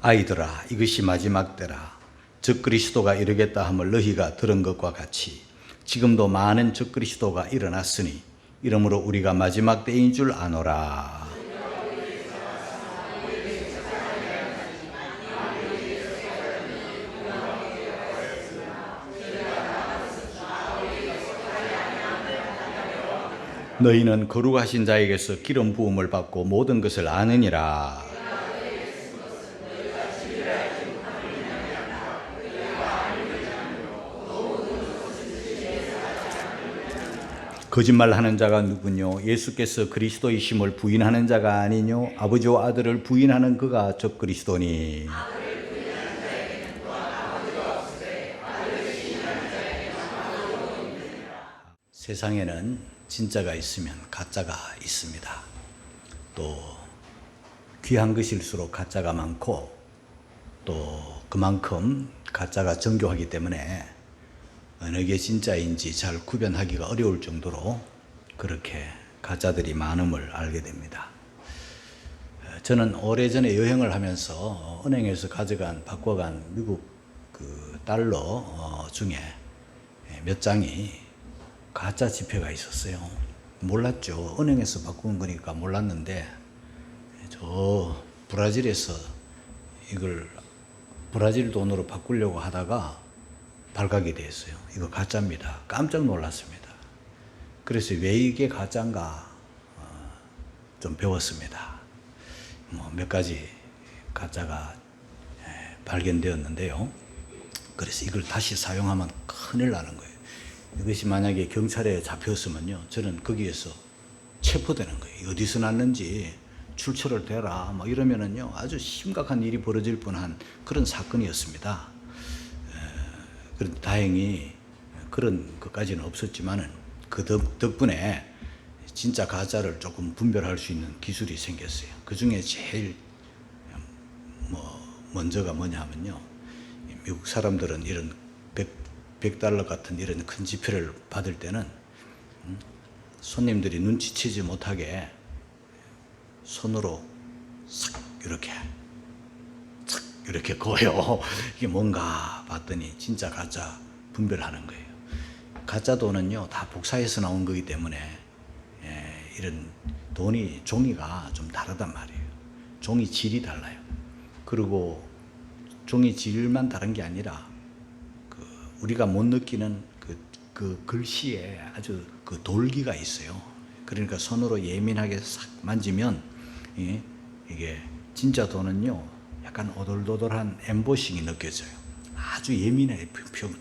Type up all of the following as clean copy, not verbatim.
아이들아, 이것이 마지막 때라. 즉 그리스도가 이르겠다 함을 너희가 들은 것과 같이 지금도 많은 즉 그리스도가 일어났으니 이러므로 우리가 마지막 때인 줄 아노라. 너희는 거룩하신 자에게서 기름 부음을 받고 모든 것을 아느니라. 거짓말하는 자가 누구뇨? 예수께서 그리스도이심을 부인하는 자가 아니뇨? 아버지와 아들을 부인하는 그가 즉 그리스도니. 세상에는 진짜가 있으면 가짜가 있습니다. 또 귀한 것일수록 가짜가 많고 또 그만큼 가짜가 정교하기 때문에 어느 게 진짜인지 잘 구별하기가 어려울 정도로 그렇게 가짜들이 많음을 알게 됩니다. 저는 오래전에 여행을 하면서 은행에서 바꿔간 미국 그 달러 중에 몇 장이 가짜 지폐가 있었어요. 몰랐죠. 은행에서 바꾼 거니까 몰랐는데 저 브라질에서 이걸 브라질 돈으로 바꾸려고 하다가 발각이 됐어요. 이거 가짜입니다. 깜짝 놀랐습니다. 그래서 왜 이게 가짜인가 좀 배웠습니다. 몇 가지 가짜가 발견되었는데요. 그래서 이걸 다시 사용하면 큰일 나는 거예요. 이것이 만약에 경찰에 잡혔으면요, 저는 거기에서 체포되는 거예요. 어디서 났는지 출처를 대라 뭐 이러면은요 아주 심각한 일이 벌어질 뻔한 그런 사건이었습니다. 그런데 다행히 그런 것까지는 없었지만은 그 덕분에 진짜 가짜를 조금 분별할 수 있는 기술이 생겼어요. 그 중에 제일 먼저가 뭐냐 하면요, 미국 사람들은 이런 100달러 같은 이런 큰 지폐를 받을 때는 손님들이 눈치채지 못하게 손으로 싹 이렇게 거요. 이게 뭔가 봤더니 진짜 가짜 분별하는 거예요. 가짜 돈은요 다 복사해서 나온 거기 때문에 이런 돈이 종이가 좀 다르단 말이에요. 종이 질이 달라요. 그리고 종이 질만 다른 게 아니라 우리가 못 느끼는 그 글씨에 아주 그 돌기가 있어요. 그러니까 손으로 예민하게 싹 만지면 이게 진짜 돈은요 약간 오돌도돌한 엠보싱이 느껴져요. 아주 예민해요.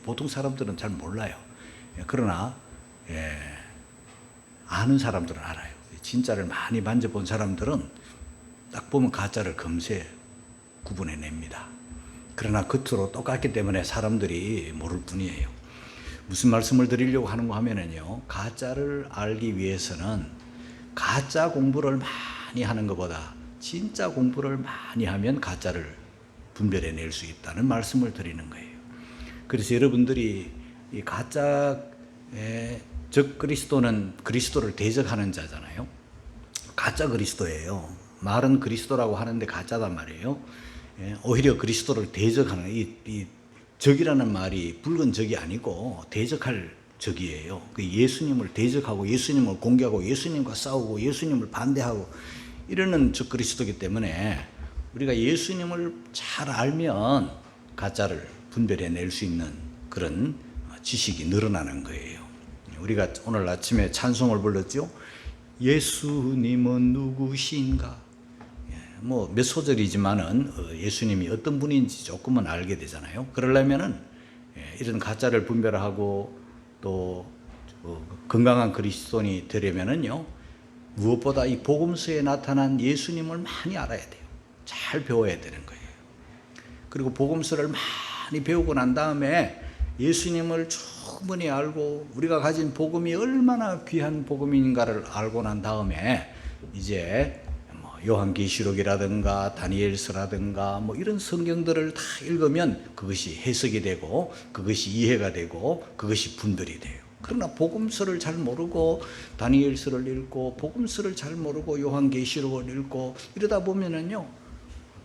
보통 사람들은 잘 몰라요. 그러나 아는 사람들은 알아요. 진짜를 많이 만져본 사람들은 딱 보면 가짜를 금세 구분해냅니다. 그러나 겉으로 똑같기 때문에 사람들이 모를 뿐이에요. 무슨 말씀을 드리려고 하는 거 하면은요, 가짜를 알기 위해서는 가짜 공부를 많이 하는 것보다 진짜 공부를 많이 하면 가짜를 분별해낼 수 있다는 말씀을 드리는 거예요. 그래서 여러분들이 이 가짜의 즉 그리스도는 그리스도를 대적하는 자잖아요. 가짜 그리스도예요. 말은 그리스도라고 하는데 가짜단 말이에요. 오히려 그리스도를 대적하는 이 적이라는 말이 붉은 적이 아니고 대적할 적이에요. 예수님을 대적하고 예수님을 공개하고 예수님과 싸우고 예수님을 반대하고 이러는 적 그리스도이기 때문에 우리가 예수님을 잘 알면 가짜를 분별해낼 수 있는 그런 지식이 늘어나는 거예요. 우리가 오늘 아침에 찬송을 불렀죠. 예수님은 누구신가? 몇 소절이지만은 예수님이 어떤 분인지 조금은 알게 되잖아요. 그러려면은 이런 가짜를 분별하고 또 건강한 그리스도인이 되려면은요, 무엇보다 이 복음서에 나타난 예수님을 많이 알아야 돼요. 잘 배워야 되는 거예요. 그리고 복음서를 많이 배우고 난 다음에 예수님을 충분히 알고 우리가 가진 복음이 얼마나 귀한 복음인가를 알고 난 다음에 이제 요한계시록이라든가 다니엘서라든가 이런 성경들을 다 읽으면 그것이 해석이 되고 그것이 이해가 되고 그것이 분별이 돼요. 그러나 복음서를 잘 모르고 다니엘서를 읽고 복음서를 잘 모르고 요한계시록을 읽고 이러다 보면은요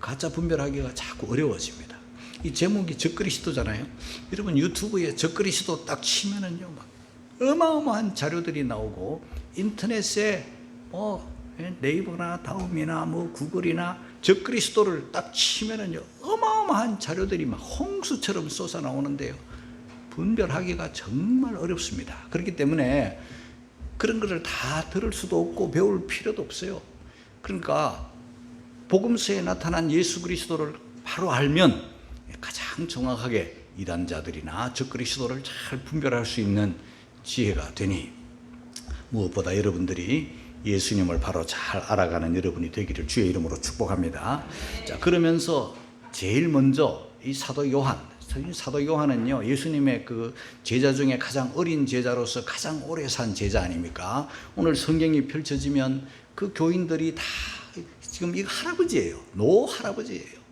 가짜 분별하기가 자꾸 어려워집니다. 이 제목이 적그리스도잖아요. 여러분 유튜브에 적그리스도 딱 치면은요, 막 어마어마한 자료들이 나오고, 인터넷에 네이버나 다음이나 구글이나 적그리스도를 딱 치면은요, 어마어마한 자료들이 막 홍수처럼 쏟아 나오는데요, 분별하기가 정말 어렵습니다. 그렇기 때문에 그런 것을 다 들을 수도 없고 배울 필요도 없어요. 그러니까 복음서에 나타난 예수 그리스도를 바로 알면 가장 정확하게 이단자들이나 적그리스도를 잘 분별할 수 있는 지혜가 되니, 무엇보다 여러분들이 예수님을 바로 잘 알아가는 여러분이 되기를 주의 이름으로 축복합니다. 자, 그러면서 제일 먼저 이 사도 요한은요, 예수님의 그 제자 중에 가장 어린 제자로서 가장 오래 산 제자 아닙니까? 오늘 성경이 펼쳐지면 그 교인들이 다 지금 이거 할아버지예요. 노 할아버지예요.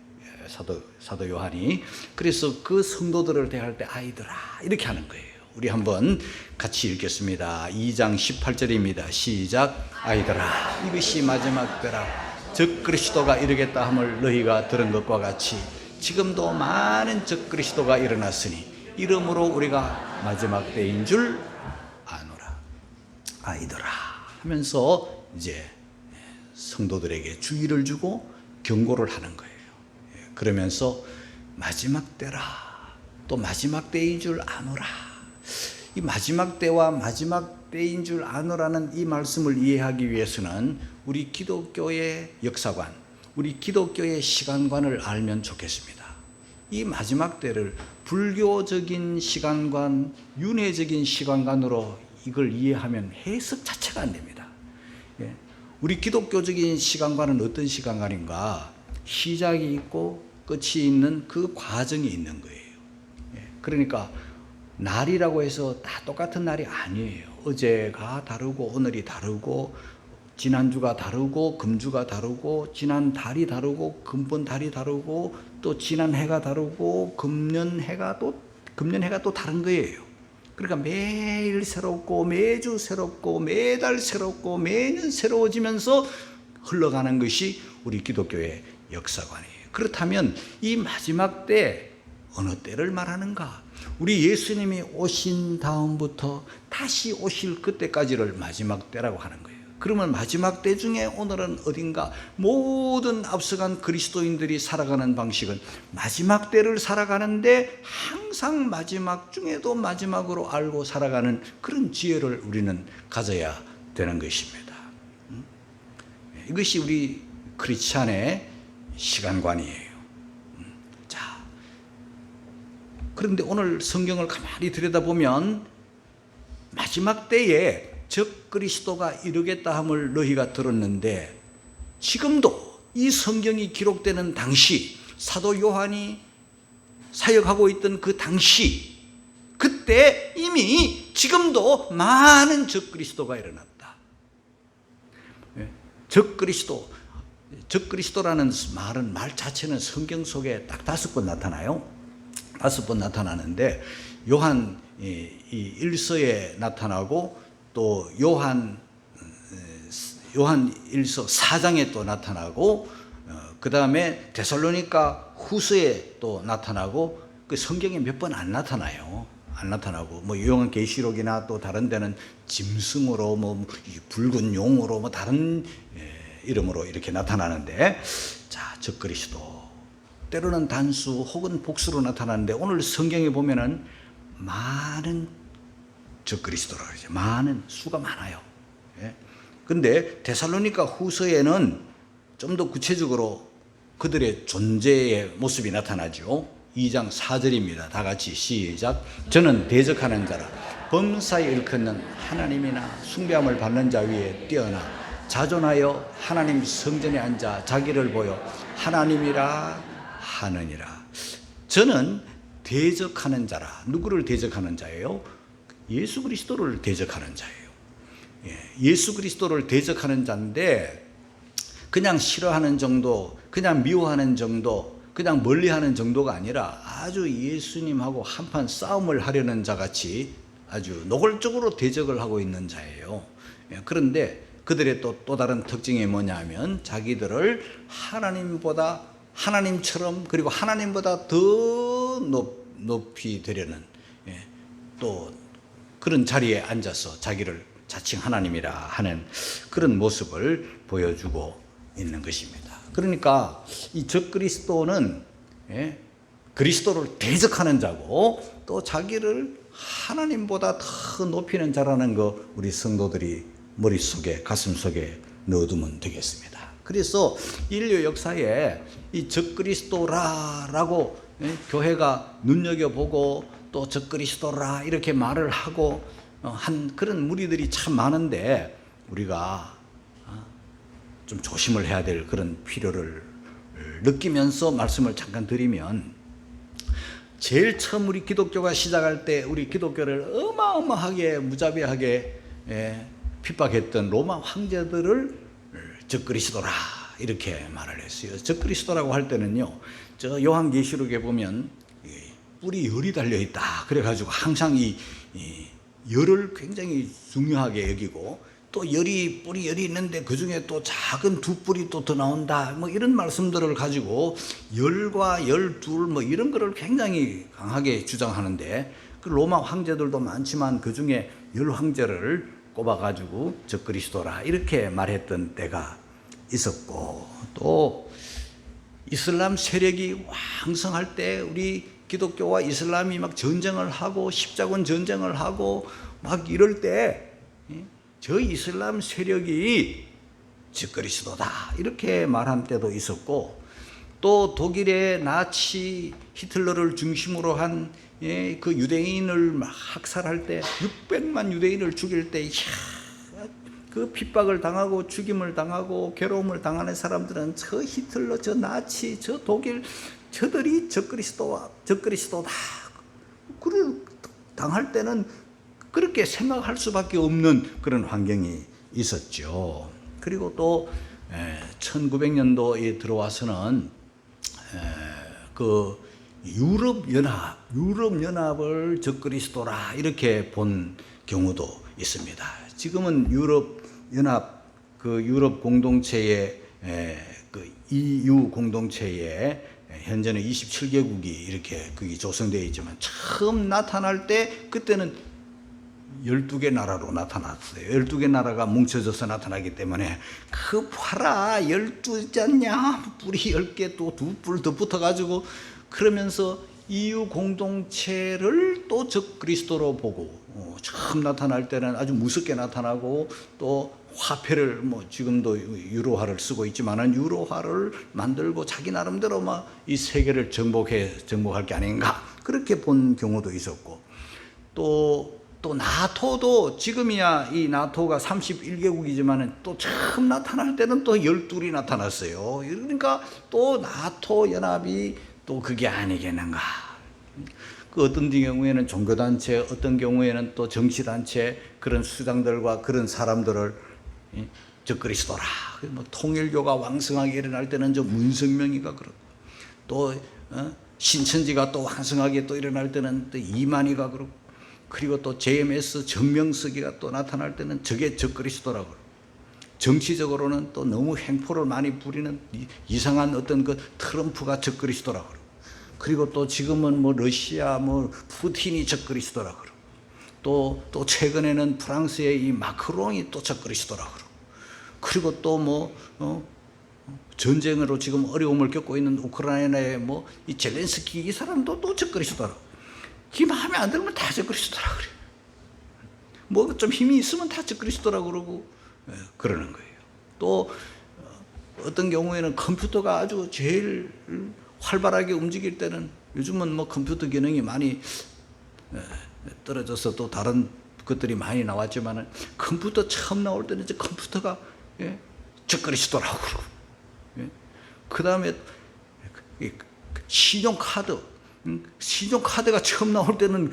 사도 요한이. 그래서 그 성도들을 대할 때 아이들아 이렇게 하는 거예요. 우리 한번 같이 읽겠습니다. 2장 18절입니다. 시작. 아이들아, 이것이 마지막 때라. 적그리스도가 이르겠다 함을 너희가 들은 것과 같이 지금도 많은 적그리스도가 일어났으니 이러므로 우리가 마지막 때인 줄 아노라. 아이들아 하면서 이제 성도들에게 주의를 주고 경고를 하는 거예요. 그러면서 마지막 때라, 또 마지막 때인 줄 아노라. 이 마지막 때와 마지막 때인 줄 아노라는 이 말씀을 이해하기 위해서는 우리 기독교의 역사관, 우리 기독교의 시간관을 알면 좋겠습니다. 이 마지막 때를 불교적인 시간관, 윤회적인 시간관으로 이걸 이해하면 해석 자체가 안 됩니다. 우리 기독교적인 시간관은 어떤 시간관인가? 시작이 있고 끝이 있는 그 과정이 있는 거예요. 그러니까 날이라고 해서 다 똑같은 날이 아니에요. 어제가 다르고 오늘이 다르고 지난주가 다르고 금주가 다르고 지난 달이 다르고 금번 달이 다르고 또 지난 해가 다르고 금년 해가 또 다른 거예요. 그러니까 매일 새롭고 매주 새롭고 매달 새롭고 매년 새로워지면서 흘러가는 것이 우리 기독교의 역사관이에요. 그렇다면 이 마지막 때 어느 때를 말하는가? 우리 예수님이 오신 다음부터 다시 오실 그때까지를 마지막 때라고 하는 거예요. 그러면 마지막 때 중에 오늘은 어딘가? 모든 앞서간 그리스도인들이 살아가는 방식은 마지막 때를 살아가는데 항상 마지막 중에도 마지막으로 알고 살아가는 그런 지혜를 우리는 가져야 되는 것입니다. 이것이 우리 크리스찬의 시간관이에요. 자, 그런데 오늘 성경을 가만히 들여다보면 마지막 때에 적그리스도가 이르겠다 함을 너희가 들었는데, 지금도 이 성경이 기록되는 당시, 사도 요한이 사역하고 있던 그 당시, 그때 이미 지금도 많은 적그리스도가 일어났다. 적그리스도라는 말 자체는 성경 속에 딱 5번 나타나요. 5번 나타나는데 요한 1서에 나타나고 또 요한 1서 4장에 또 나타나고 그 다음에 데살로니가 후서에 또 나타나고, 그 성경에 몇 번 안 나타나요. 안 나타나고 요한 계시록이나 또 다른 데는 짐승으로 붉은 용으로 다른 이름으로 이렇게 나타나는데, 자, 적그리스도 때로는 단수 혹은 복수로 나타나는데 오늘 성경에 보면은 많은 적그리스도라고 그러죠. 많은, 수가 많아요. 그런데 데살로니가 후서에는 좀 더 구체적으로 그들의 존재의 모습이 나타나죠. 2장 4절입니다. 다 같이 시작. 저는 대적하는 자라 범사에 일컫는 하나님이나 숭배함을 받는 자 위에 뛰어나 자존하여 하나님 성전에 앉아 자기를 보여 하나님이라 하느니라. 저는 대적하는 자라. 누구를 대적하는 자예요? 예수 그리스도를 대적하는 자예요. 예수 그리스도를 대적하는 자인데, 그냥 싫어하는 정도, 그냥 미워하는 정도, 그냥 멀리하는 정도가 아니라 아주 예수님하고 한판 싸움을 하려는 자같이 아주 노골적으로 대적을 하고 있는 자예요. 그런데 그들의 또 다른 특징이 뭐냐면 자기들을 하나님보다 하나님처럼 그리고 하나님보다 더 높이 되려는 또 그런 자리에 앉아서 자기를 자칭 하나님이라 하는 그런 모습을 보여주고 있는 것입니다. 그러니까 이 적그리스도는 그리스도를 대적하는 자고 또 자기를 하나님보다 더 높이는 자라는 거 우리 성도들이 머릿속에 가슴속에 넣어두면 되겠습니다. 그래서 인류 역사에 이 적그리스도라라고 교회가 눈여겨보고 또 적그리스도라 이렇게 말을 하고 한 그런 무리들이 참 많은데 우리가 좀 조심을 해야 될 그런 필요를 느끼면서 말씀을 잠깐 드리면, 제일 처음 우리 기독교가 시작할 때 우리 기독교를 어마어마하게 무자비하게 핍박했던 로마 황제들을 적그리스도라 이렇게 말을 했어요. 적그리스도라고 할 때는요, 저 요한계시록에 보면 뿔이 열이 달려있다 그래가지고 항상 이 열을 굉장히 중요하게 여기고, 또 뿔이 열이 있는데 그 중에 또 작은 두 뿔이 또 더 나온다 뭐 이런 말씀들을 가지고 열과 열둘 뭐 이런 거를 굉장히 강하게 주장하는데, 그 로마 황제들도 많지만 그 중에 열 황제를 꼽아가지고 적그리스도라 이렇게 말했던 때가 있었고, 또 이슬람 세력이 왕성할 때 우리 기독교와 이슬람이 막 전쟁을 하고 십자군 전쟁을 하고 막 이럴 때 저 이슬람 세력이 적그리스도다 이렇게 말한 때도 있었고, 또 독일의 나치 히틀러를 중심으로 한 그 유대인을 학살할 때 600만 유대인을 죽일 때 그 핍박을 당하고 죽임을 당하고 괴로움을 당하는 사람들은 저 히틀러, 저 나치, 저 독일 저들이 적그리스도다 그를 당할 때는 그렇게 생각할 수밖에 없는 그런 환경이 있었죠. 그리고 또 1900년도에 들어와서는 그 유럽연합을 적그리스도라 이렇게 본 경우도 있습니다. 지금은 유럽연합 그 유럽 공동체의 그 EU 공동체에 현재는 27개국이 이렇게 그게 조성되어 있지만, 처음 나타날 때 그때는 12개 나라로 나타났어요. 12개 나라가 뭉쳐져서 나타나기 때문에 그 봐라 12잖냐 뿔이 10개 또 두 뿔 더 붙어가지고, 그러면서 EU 공동체를 또 적그리스도로 보고 처음 나타날 때는 아주 무섭게 나타나고, 또 화폐를 뭐 지금도 유로화를 쓰고 있지만은 유로화를 만들고 자기 나름대로 막 이 세계를 정복할 게 아닌가 그렇게 본 경우도 있었고, 또 나토도 지금이야 이 나토가 31개국이지만은 또 처음 나타날 때는 또 12이 나타났어요. 그러니까 또 나토 연합이 또 그게 아니겠는가. 그 어떤 경우에는 종교단체, 어떤 경우에는 또 정치단체 그런 수장들과 그런 사람들을 적그리스도라. 뭐 통일교가 왕성하게 일어날 때는 저 문성명이가 그렇고, 또 신천지가 또 왕성하게 또 일어날 때는 또 이만희가 그렇고, 그리고 또 JMS 정명석이가 또 나타날 때는 저게 적그리스도라고 그러고, 정치적으로는 또 너무 횡포를 많이 부리는 이상한 어떤 그 트럼프가 적그리스도라고 그러고, 그리고 또 지금은 뭐 러시아 뭐 푸틴이 적그리스도라고 그러고, 또 최근에는 프랑스의 이 마크롱이 또 적그리스도라고 그러고, 그리고 또 뭐 전쟁으로 지금 어려움을 겪고 있는 우크라이나의 뭐 이 젤렌스키 이 사람도 또 적그리스도라고, 지 마음에 안 들면 다 적그리스도라고 그래요. 뭐 좀 힘이 있으면 다 적그리스도라고 그러고 그러는 거예요. 또 어떤 경우에는 컴퓨터가 아주 제일 활발하게 움직일 때는, 요즘은 뭐 컴퓨터 기능이 많이 떨어져서 또 다른 것들이 많이 나왔지만은, 컴퓨터 처음 나올 때는 이제 컴퓨터가 적그리스도라고 그러고, 그 다음에 신용카드가 처음 나올 때는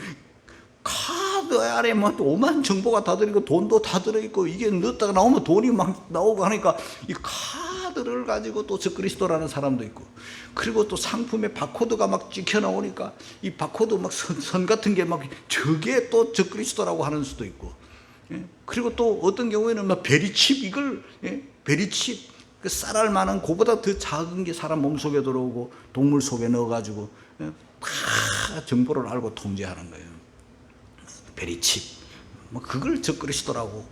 카드 안에 막 오만 정보가 다 들어있고 돈도 다 들어있고, 이게 넣었다가 나오면 돈이 막 나오고 하니까 이 카드를 가지고 또 적그리스도라는 사람도 있고, 그리고 또 상품에 바코드가 막 찍혀 나오니까 이 바코드 막 선 같은 게 막 저게 또 적그리스도라고 하는 수도 있고, 그리고 또 어떤 경우에는 막 베리칩 그 쌀알만한 그보다 더 작은 게 사람 몸속에 들어오고 동물 속에 넣어가지고 다 정보를 알고 통제하는 거예요. 베리칩, 뭐 그걸 적그리스도라고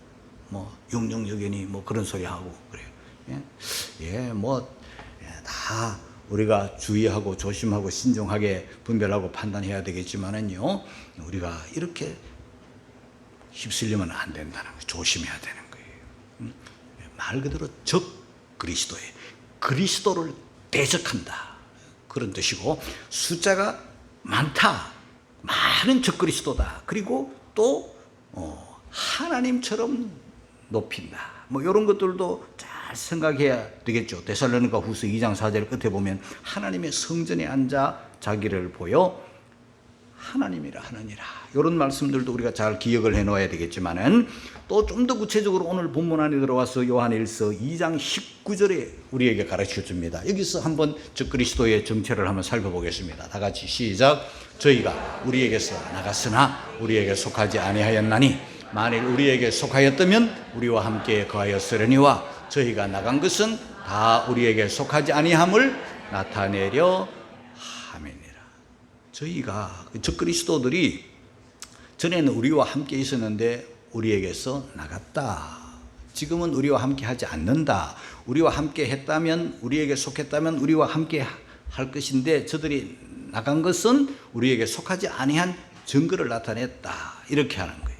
뭐 영영여견이 뭐 그런 소리 하고 그래요. 다 우리가 주의하고 조심하고 신중하게 분별하고 판단해야 되겠지만은요, 우리가 이렇게 휩쓸리면 안 된다는 거예요. 조심해야 되는 거예요. 말 그대로 적그리스도예요. 그리스도를 대적한다, 그런 뜻이고, 숫자가 많다, 많은 적그리스도다, 그리고 또 하나님처럼 높인다, 뭐 이런 것들도 잘 생각해야 되겠죠. 데살로니가 후서 2장 4절 끝에 보면 하나님의 성전에 앉아 자기를 보여 하나님이라 하느니라, 이런 말씀들도 우리가 잘 기억을 해 놓아야 되겠지만은, 또 좀 더 구체적으로 오늘 본문 안에 들어와서 요한일서 2장 19절에 우리에게 가르쳐 줍니다. 여기서 한번 적그리스도의 정체를 한번 살펴보겠습니다. 다 같이 시작. 저희가 우리에게서 나갔으나 우리에게 속하지 아니하였나니 만일 우리에게 속하였다면 우리와 함께 거하였으려니와 저희가 나간 것은 다 우리에게 속하지 아니함을 나타내려 함이니라. 저희가 적그리스도들이 전에는 우리와 함께 있었는데 우리에게서 나갔다. 지금은 우리와 함께 하지 않는다. 우리와 함께 했다면, 우리에게 속했다면 우리와 함께 할 것인데 저들이 나간 것은 우리에게 속하지 아니한 증거를 나타냈다, 이렇게 하는 거예요.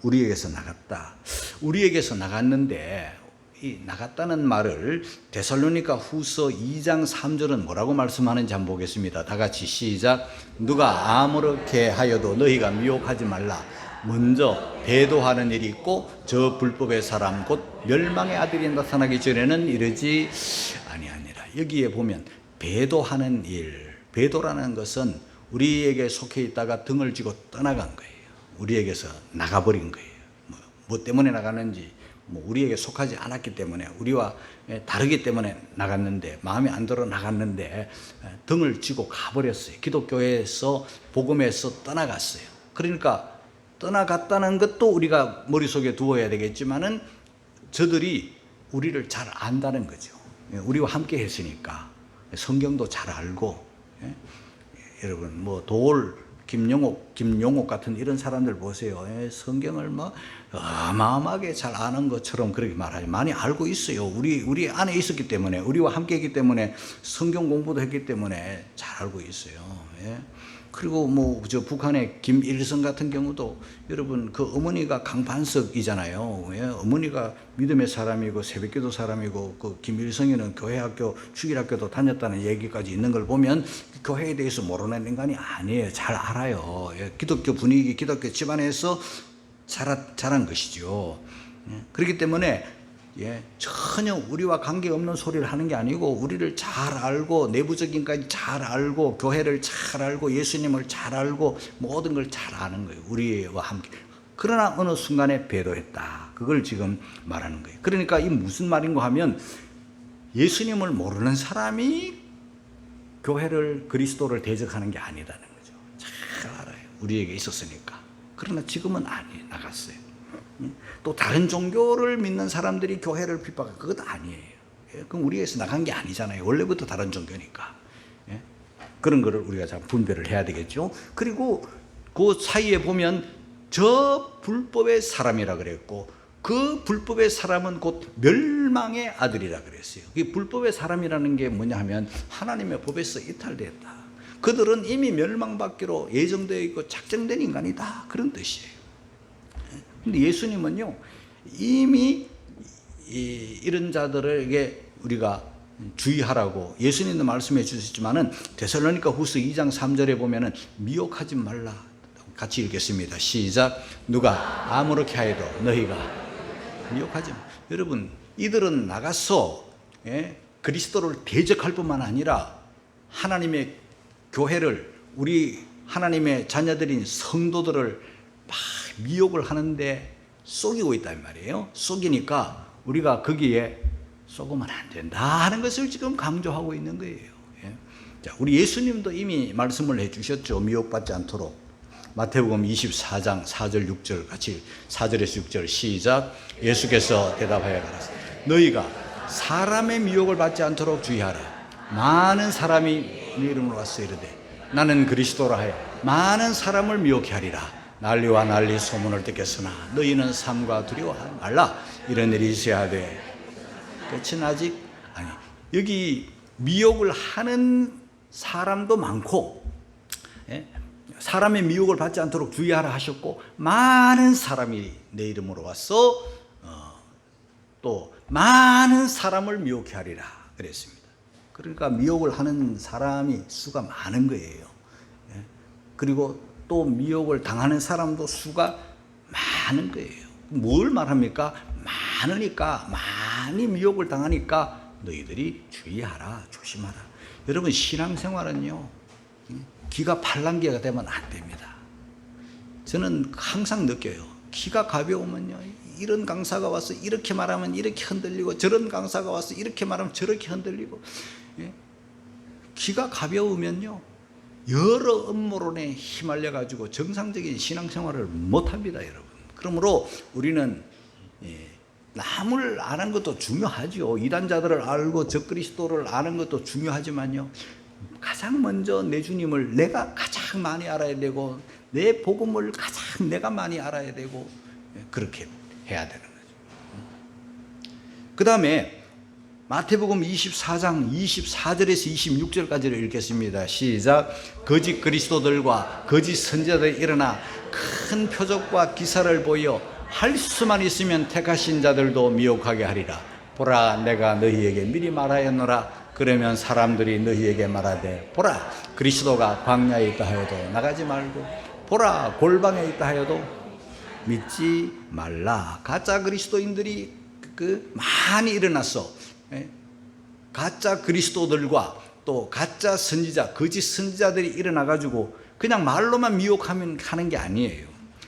우리에게서 나갔다. 우리에게서 나갔는데, 이 나갔다는 말을 데살로니가 후서 2장 3절은 뭐라고 말씀하는지 한번 보겠습니다. 다 같이 시작. 누가 아무렇게 하여도 너희가 미혹하지 말라. 먼저 배도하는 일이 있고 저 불법의 사람 곧 멸망의 아들이 나타나기 전에는 이르지 아니하니라. 여기에 보면 배도하는 일, 배도라는 것은 우리에게 속해 있다가 등을 쥐고 떠나간 거예요. 우리에게서 나가버린 거예요. 뭐 때문에 나가는지, 뭐 우리에게 속하지 않았기 때문에, 우리와 다르기 때문에 나갔는데, 마음에 안 들어 나갔는데 등을 쥐고 가버렸어요. 기독교에서, 복음에서 떠나갔어요. 그러니까 떠나갔다는 것도 우리가 머릿속에 두어야 되겠지만은, 저들이 우리를 잘 안다는 거죠. 우리와 함께 했으니까 성경도 잘 알고, 여러분 뭐 김용옥 같은 이런 사람들 보세요. 성경을 뭐 어마어마하게 잘 아는 것처럼 그렇게 말하죠. 많이 알고 있어요. 우리 안에 있었기 때문에, 우리와 함께 했기 때문에, 성경 공부도 했기 때문에 잘 알고 있어요. 그리고 뭐 저 북한의 김일성 같은 경우도, 여러분 그 어머니가 강반석이잖아요. 어머니가 믿음의 사람이고 새벽기도 사람이고, 그 김일성이는 교회학교 주일학교도 다녔다는 얘기까지 있는 걸 보면 교회에 대해서 모르는 인간이 아니에요. 잘 알아요. 기독교 분위기, 기독교 집안에서 자란 것이죠. 그렇기 때문에 전혀 우리와 관계없는 소리를 하는 게 아니고, 우리를 잘 알고, 내부적인 것까지 잘 알고, 교회를 잘 알고, 예수님을 잘 알고, 모든 걸 잘 아는 거예요. 우리와 함께. 그러나 어느 순간에 배도했다. 그걸 지금 말하는 거예요. 그러니까 이 무슨 말인가 하면, 예수님을 모르는 사람이 교회를, 그리스도를 대적하는 게 아니라는 거죠. 잘 알아요. 우리에게 있었으니까. 그러나 지금은 아니에요. 나갔어요. 또 다른 종교를 믿는 사람들이 교회를 핍박하고, 그것도 아니에요. 그럼 우리에게서 나간 게 아니잖아요. 원래부터 다른 종교니까. 그런 거를 우리가 잘 분별을 해야 되겠죠. 그리고 그 사이에 보면 저 불법의 사람이라 그랬고, 그 불법의 사람은 곧 멸망의 아들이라 그랬어요. 이 불법의 사람이라는 게 뭐냐 하면, 하나님의 법에서 이탈됐다. 그들은 이미 멸망받기로 예정되어 있고 작정된 인간이다, 그런 뜻이에요. 근데 예수님은요, 이미 이런 자들에게 우리가 주의하라고 예수님도 말씀해 주셨지만은, 데살로니가 후서 2장 3절에 보면은 미혹하지 말라. 같이 읽겠습니다. 시작. 누가 아무렇게 하여도 너희가 미혹하지 말라. 여러분, 이들은 나가서 그리스도를 대적할 뿐만 아니라 하나님의 교회를, 우리 하나님의 자녀들인 성도들을 막 미혹을 하는데 속이고 있단 말이에요. 속이니까 우리가 거기에 속으면 안 된다 하는 것을 지금 강조하고 있는 거예요. 자, 우리 예수님도 이미 말씀을 해주셨죠. 미혹받지 않도록. 마태복음 24장 4절 6절 같이, 4절에서 6절 시작. 예수께서 대답하여 가라사대 너희가 사람의 미혹을 받지 않도록 주의하라. 많은 사람이 네 이름으로 와서 이르되 나는 그리스도라 하여 많은 사람을 미혹해 하리라. 난리와 난리 소문을 듣겠으나 너희는 삼가 두려워하지 말라. 이런 일이 있어야 돼. 끝은 아직 아니. 여기 미혹을 하는 사람도 많고, 사람의 미혹을 받지 않도록 주의하라 하셨고, 많은 사람이 내 이름으로 와서 또 많은 사람을 미혹해 하리라 그랬습니다. 그러니까 미혹을 하는 사람이 수가 많은 거예요. 그리고 또 미혹을 당하는 사람도 수가 많은 거예요. 뭘 말합니까? 많으니까, 많이 미혹을 당하니까 너희들이 주의하라, 조심하라. 여러분, 신앙생활은요, 기가 팔랑귀가 되면 안 됩니다. 저는 항상 느껴요. 기가 가벼우면요, 이런 강사가 와서 이렇게 말하면 이렇게 흔들리고, 저런 강사가 와서 이렇게 말하면 저렇게 흔들리고, 기가 가벼우면요, 여러 음모론에 휘말려 가지고 정상적인 신앙생활을 못합니다, 여러분. 그러므로 우리는 남을 아는 것도 중요하죠. 이단자들을 알고 적그리스도를 아는 것도 중요하지만요, 가장 먼저 내 주님을 내가 가장 많이 알아야 되고, 내 복음을 가장 내가 많이 알아야 되고, 그렇게 해야 되는 거죠. 그 다음에 마태복음 24장 24절에서 26절까지를 읽겠습니다. 시작. 거짓 그리스도들과 거짓 선지자들이 일어나 큰 표적과 기사를 보여 할 수만 있으면 택하신 자들도 미혹하게 하리라. 보라, 내가 너희에게 미리 말하였노라. 그러면 사람들이 너희에게 말하되, 보라, 그리스도가 광야에 있다 하여도 나가지 말고, 보라, 골방에 있다 하여도 믿지 말라. 가짜 그리스도인들이 많이 일어났어. 가짜 그리스도들과 또 가짜 선지자, 거짓 선지자들이 일어나가지고 그냥 말로만 미혹하면 하는 게 아니에요.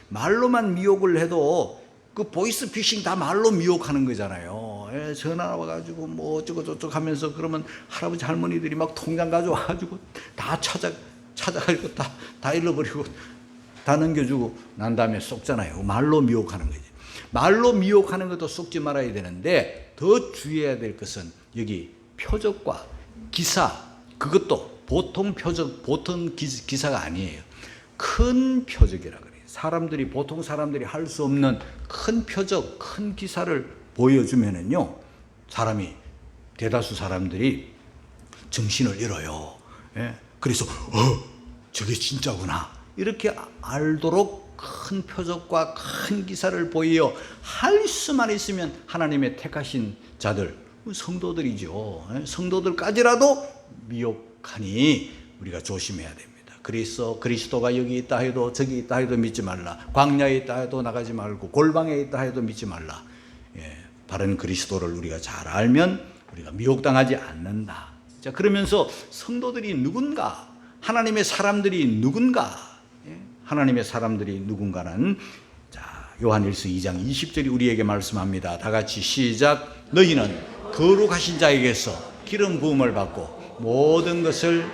말로만 미혹을 해도 그 보이스피싱 다 말로 미혹하는 거잖아요. 전화 와가지고 뭐 어쩌고 저쩌고 하면서, 그러면 할아버지 할머니들이 막 통장 가져와가지고 다 찾아가지고 다 잃어버리고 다 넘겨주고 난 다음에 속잖아요. 말로 미혹하는 거지. 말로 미혹하는 것도 속지 말아야 되는데, 더 주의해야 될 것은 여기 표적과 기사, 그것도 보통 표적, 보통 기사가 아니에요. 큰 표적이라 그래요. 보통 사람들이 할 수 없는 큰 표적, 큰 기사를 보여주면은요, 대다수 사람들이 정신을 잃어요. 그래서 저게 진짜구나, 이렇게 알도록 큰 표적과 큰 기사를 보여 할 수만 있으면 하나님의 택하신 자들, 성도들이죠. 성도들까지라도 미혹하니 우리가 조심해야 됩니다. 그래서 그리스도가 여기 있다 해도 저기 있다 해도 믿지 말라. 광야에 있다 해도 나가지 말고, 골방에 있다 해도 믿지 말라. 바른 그리스도를 우리가 잘 알면 우리가 미혹당하지 않는다. 자, 그러면서 성도들이 누군가, 하나님의 사람들이 누군가, 하나님의 사람들이 누군가는, 자, 요한일서 2장 20절이 우리에게 말씀합니다. 다 같이 시작. 너희는 거룩하신 자에게서 기름 부음을 받고 모든 것을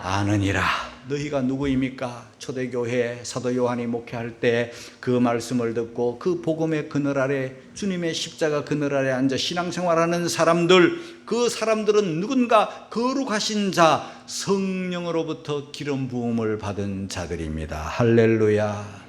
아느니라. 너희가 누구입니까? 초대교회 사도 요한이 목회할 때 그 말씀을 듣고 그 복음의 그늘 아래, 주님의 십자가 그늘 아래 앉아 신앙생활하는 사람들, 그 사람들은 누군가 거룩하신 자, 성령으로부터 기름 부음을 받은 자들입니다. 할렐루야.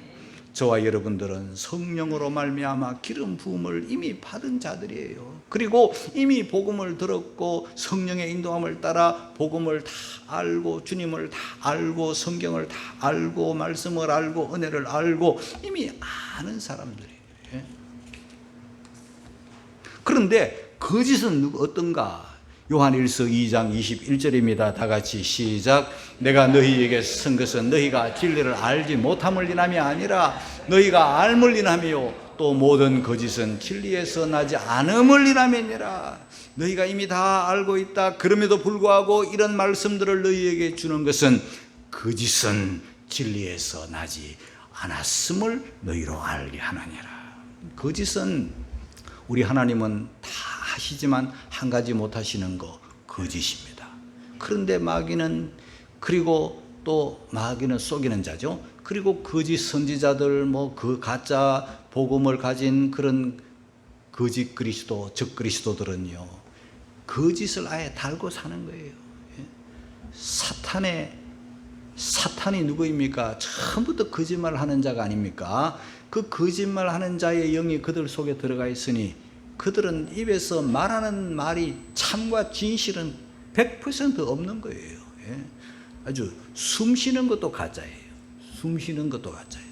저와 여러분들은 성령으로 말미암아 기름 부음을 이미 받은 자들이에요. 그리고 이미 복음을 들었고 성령의 인도함을 따라 복음을 다 알고, 주님을 다 알고, 성경을 다 알고, 말씀을 알고, 은혜를 알고 이미 아는 사람들이에요. 그런데 거짓은 어떤가? 요한일서 2장 21절입니다. 다 같이 시작. 내가 너희에게 쓴 것은 너희가 진리를 알지 못함을 인함이 아니라 너희가 알물 인함이요 또 모든 거짓은 진리에서 나지 않음을 인함이니라. 너희가 이미 다 알고 있다. 그럼에도 불구하고 이런 말씀들을 너희에게 주는 것은 거짓은 진리에서 나지 않았음을 너희로 알게 하느니라. 거짓은, 우리 하나님은 다 하시지만 한 가지 못 하시는 거, 거짓입니다. 그런데 마귀는, 그리고 또 마귀는 속이는 자죠. 그리고 거짓 선지자들, 그 가짜 복음을 가진 그런 거짓 그리스도, 적 그리스도들은요, 거짓을 아예 달고 사는 거예요. 사탄이 누구입니까? 처음부터 거짓말을 하는 자가 아닙니까? 그 거짓말하는 자의 영이 그들 속에 들어가 있으니 그들은 입에서 말하는 말이 참과 진실은 100% 없는 거예요. 아주 숨 쉬는 것도 가짜예요. 숨 쉬는 것도 가짜예요.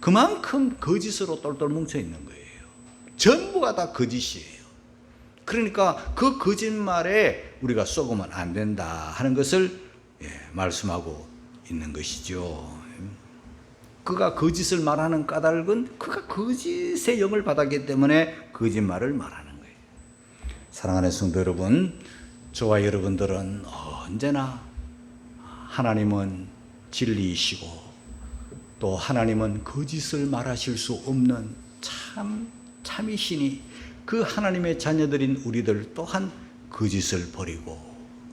그만큼 거짓으로 똘똘 뭉쳐 있는 거예요. 전부가 다 거짓이에요. 그러니까 그 거짓말에 우리가 속으면 안 된다 하는 것을 말씀하고 있는 것이죠. 그가 거짓을 말하는 까닭은 그가 거짓의 영을 받았기 때문에 거짓말을 말하는 거예요. 사랑하는 성도 여러분, 저와 여러분들은 언제나 하나님은 진리이시고 또 하나님은 거짓을 말하실 수 없는 참이시니 그 하나님의 자녀들인 우리들 또한 거짓을 버리고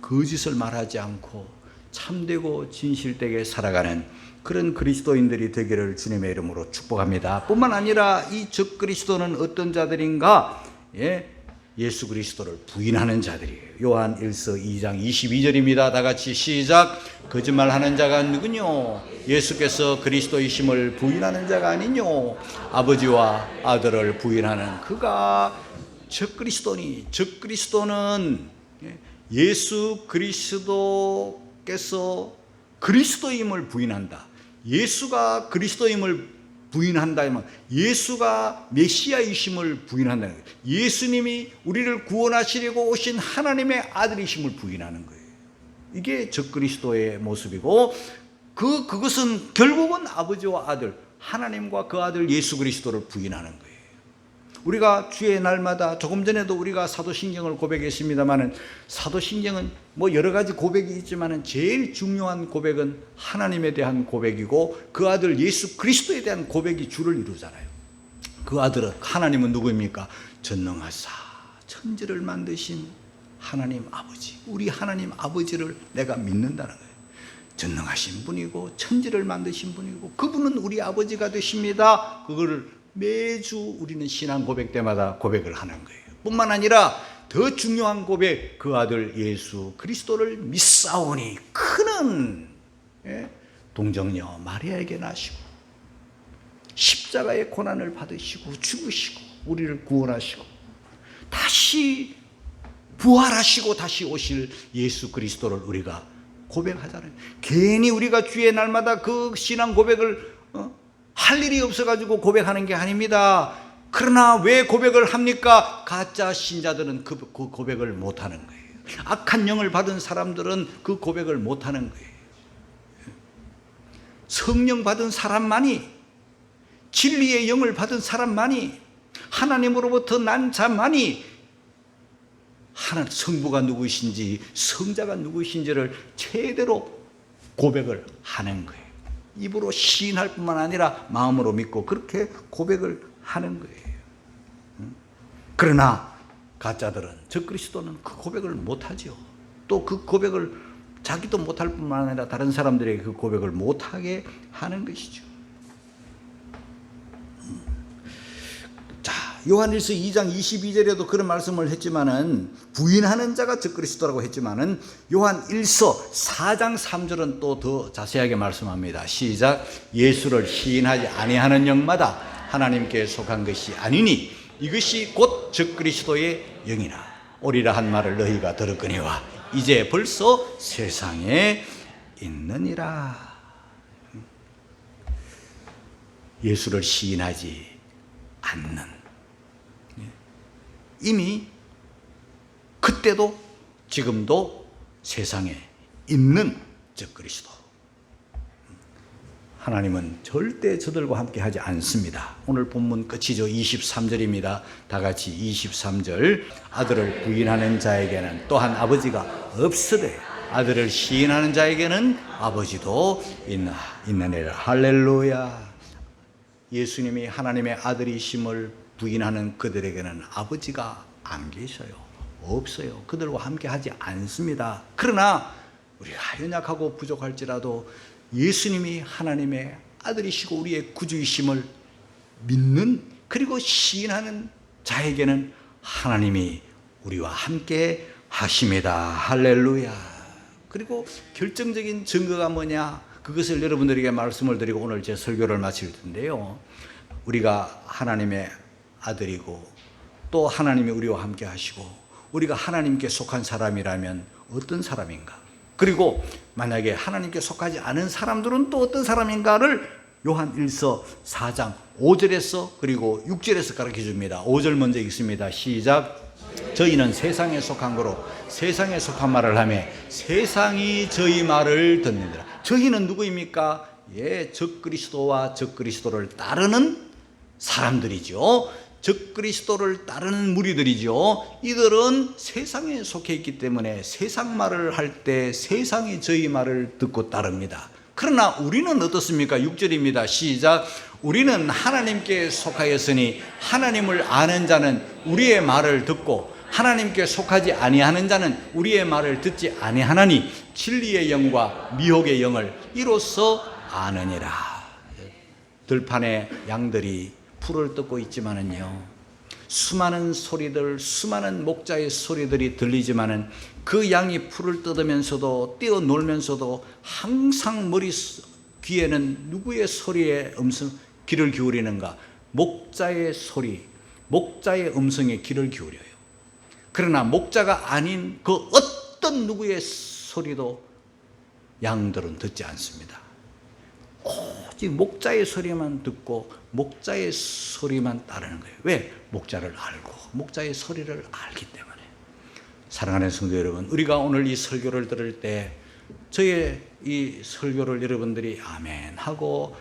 거짓을 말하지 않고 참되고 진실되게 살아가는 그런 그리스도인들이 되기를 주님의 이름으로 축복합니다. 뿐만 아니라 이 적 그리스도는 어떤 자들인가? 예수 그리스도를 부인하는 자들이에요. 요한 1서 2장 22절입니다. 다 같이 시작. 거짓말하는 자가 누구뇨? 예수께서 그리스도이심을 부인하는 자가 아니뇨? 아버지와 아들을 부인하는 그가 적 그리스도니. 적 그리스도는 예수 그리스도께서 그리스도임을 부인한다. 예수가 그리스도임을 부인한다면 예수가 메시아이심을 부인한다는 거예요. 예수님이 우리를 구원하시려고 오신 하나님의 아들이심을 부인하는 거예요. 이게 적그리스도의 모습이고 그것은 결국은 아버지와 아들, 하나님과 그 아들 예수 그리스도를 부인하는 거예요. 우리가 주의 날마다 조금 전에도 우리가 사도신경을 고백했습니다마는 사도신경은 뭐 여러 가지 고백이 있지만은 제일 중요한 고백은 하나님에 대한 고백이고 그 아들 예수 그리스도에 대한 고백이 주를 이루잖아요. 그 아들은 하나님은 누구입니까? 전능하사 천지를 만드신 하나님 아버지, 우리 하나님 아버지를 내가 믿는다는 거예요. 전능하신 분이고 천지를 만드신 분이고 그분은 우리 아버지가 되십니다. 그거를 매주 우리는 신앙 고백 때마다 고백을 하는 거예요. 뿐만 아니라 더 중요한 고백, 그 아들 예수 그리스도를 믿사오니 그는 동정녀 마리아에게 나시고 십자가의 고난을 받으시고 죽으시고 우리를 구원하시고 다시 부활하시고 다시 오실 예수 그리스도를 우리가 고백하잖아요. 괜히 우리가 주의 날마다 그 신앙 고백을 할 일이 없어가지고 고백하는 게 아닙니다. 그러나 왜 고백을 합니까? 가짜 신자들은 그 고백을 못하는 거예요. 악한 영을 받은 사람들은 그 고백을 못하는 거예요. 성령 받은 사람만이, 진리의 영을 받은 사람만이, 하나님으로부터 난 자만이 하나님 성부가 누구신지 성자가 누구신지를 제대로 고백을 하는 거예요. 입으로 시인할 뿐만 아니라 마음으로 믿고 그렇게 고백을 하는 거예요. 그러나 가짜들은, 적그리스도는 그 고백을 못하죠. 또 그 고백을 자기도 못할 뿐만 아니라 다른 사람들에게 그 고백을 못하게 하는 것이죠. 자, 요한일서 2장 22절에도 그런 말씀을 했지만은 부인하는 자가 적그리스도라고 했지만은 요한 1서 4장 3절은 또 더 자세하게 말씀합니다. 시작. 예수를 시인하지 아니하는 영마다 하나님께 속한 것이 아니니 이것이 곧 적그리스도의 영이라 오리라 한 말을 너희가 들었거니와 이제 벌써 세상에 있느니라. 예수를 시인하지 않는, 이미 그때도 지금도 세상에 있는 적그리스도. 하나님은 절대 저들과 함께 하지 않습니다. 오늘 본문 끝이죠. 23절입니다. 다 같이 23절. 아들을 부인하는 자에게는 또한 아버지가 없으되 아들을 시인하는 자에게는 아버지도 있느니라. 할렐루야. 예수님이 하나님의 아들이심을 부인하는 그들에게는 아버지가 안 계셔요. 없어요. 그들과 함께 하지 않습니다. 그러나 우리가 연약하고 부족할지라도 예수님이 하나님의 아들이시고 우리의 구주이심을 믿는, 그리고 시인하는 자에게는 하나님이 우리와 함께 하심이다. 할렐루야. 그리고 결정적인 증거가 뭐냐? 그것을 여러분들에게 말씀을 드리고 오늘 제 설교를 마칠 텐데요. 우리가 하나님의 아들이고 또 하나님이 우리와 함께 하시고 우리가 하나님께 속한 사람이라면 어떤 사람인가? 그리고 만약에 하나님께 속하지 않은 사람들은 또 어떤 사람인가를 요한 1서 4장 5절에서 그리고 6절에서 가르쳐 줍니다. 5절 먼저 읽습니다. 시작. 저희는 세상에 속한 거로 세상에 속한 말을 하며 세상이 저희 말을 듣느니라. 저희는 누구입니까? 예, 적그리스도와 적그리스도를 따르는 사람들이죠. 적그리스도를 따르는 무리들이죠. 이들은 세상에 속해 있기 때문에 세상 말을 할 때 세상이 저희 말을 듣고 따릅니다. 그러나 우리는 어떻습니까? 6절입니다. 시작. 우리는 하나님께 속하였으니 하나님을 아는 자는 우리의 말을 듣고 하나님께 속하지 아니하는 자는 우리의 말을 듣지 아니하나니 진리의 영과 미혹의 영을 이로써 아느니라. 들판에 양들이 풀을 뜯고 있지만은요, 수많은 소리들, 수많은 목자의 소리들이 들리지만은 그 양이 풀을 뜯으면서도 뛰어놀면서도 항상 귀에는 누구의 소리에 귀를 기울이는가? 목자의 소리, 목자의 음성에 귀를 기울여요. 그러나 목자가 아닌 그 어떤 누구의 소리도 양들은 듣지 않습니다. 오직 목자의 소리만 듣고 목자의 소리만 따르는 거예요. 왜? 목자를 알고 목자의 소리를 알기 때문에. 사랑하는 성도 여러분, 우리가 오늘 이 설교를 들을 때 저의 이 설교를 여러분들이 아멘 하고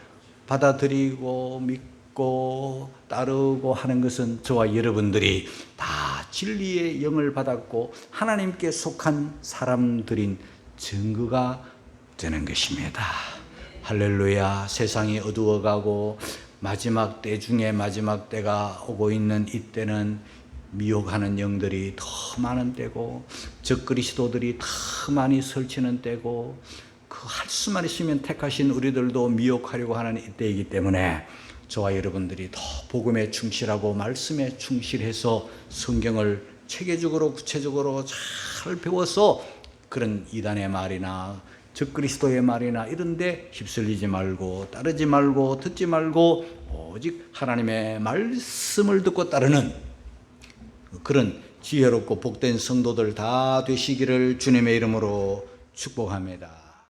받아들이고 믿고 따르고 하는 것은 저와 여러분들이 다 진리의 영을 받았고 하나님께 속한 사람들인 증거가 되는 것입니다. 할렐루야. 세상이 어두워가고 마지막 때 중에 마지막 때가 오고 있는 이때는 미혹하는 영들이 더 많은 때고 적그리스도들이 더 많이 설치는 때고 그 할 수만 있으면 택하신 우리들도 미혹하려고 하는 이때이기 때문에 저와 여러분들이 더 복음에 충실하고 말씀에 충실해서 성경을 체계적으로 구체적으로 잘 배워서 그런 이단의 말이나 적그리스도의 말이나 이런 데 휩쓸리지 말고 따르지 말고 듣지 말고 오직 하나님의 말씀을 듣고 따르는 그런 지혜롭고 복된 성도들 다 되시기를 주님의 이름으로 축복합니다.